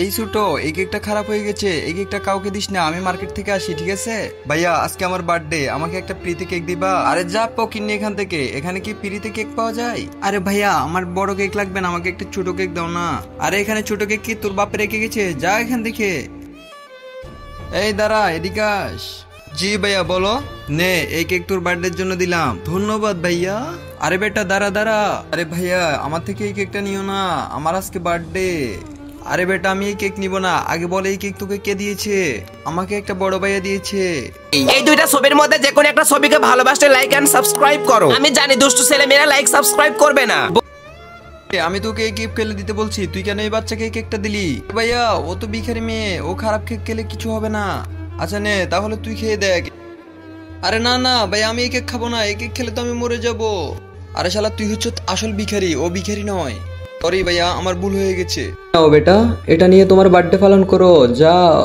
এই ছোট, এই কেকটা খারাপ হয়ে গেছে, এই কেকটা কাউকে দিস না, আমি মার্কেট থেকে আসি, ঠিক আছে? ভাইয়া আজকে আমার বার্থডে, আমাকে একটা ফ্রিতে কেক দিবা? আরে যা পকিনি এখান থেকে, এখানে কি ফ্রিতে কেক পাওয়া যায়? আরে ভাইয়া আমার বড় কেক লাগবে না, আমাকে একটা ছোট কেক দাও না। আরে এখানে ছোট কেক কি তোর বাপে রেখে গেছে? যা এখান থেকে। এই দাঁড়া, এদিকে আস। জি ভাইয়া বলো। নে এই কেক তোর বার্থডের জন্য দিলাম। ধন্যবাদ ভাইয়া। আরে বেটা দাঁড়া দাঁড়া। আরে ভাইয়া আমার থেকে এই কেকটা নিও না, আমার আজকে বার্থডে। আরে বেটা আমি এই কেক নিব না, আগে বলে এই কেক তোকে কে দিয়েছে? আমাকে একটা বড় ভাইয়া দিয়েছে। এই দুইটা ছবির মধ্যে যে কোনো একটা ছবিকে ভালোবাসতে লাইক এন্ড সাবস্ক্রাইব করো। আমি জানি দুষ্টু ছেলে মেয়েরা লাইক সাবস্ক্রাইব করবে না। আমি তোকে এই কেক ফেলে দিতে বলছি, তুই কেন এই বাচ্চাকে এই কেকটা দিলি? ভাইয়া ও তো ভিখারি মেয়ে, ও খারাপ কেক খেলে কিছু হবে না। আচ্ছা নে তাহলে তুই খেয়ে দেখ। আরে না না ভাই, আমি এই কেক খাবো না, এই কেক খেলে তো আমি মরে যাব। আরে শালা তুই হচ্ছে আসল ভিখারি, ও ভিখারি নয়। সরি ভাইয়া আমার ভুল হয়ে গেছে। নাও বেটা, এটা নিয়ে তোমার বার্থডে পালন করো, যাও।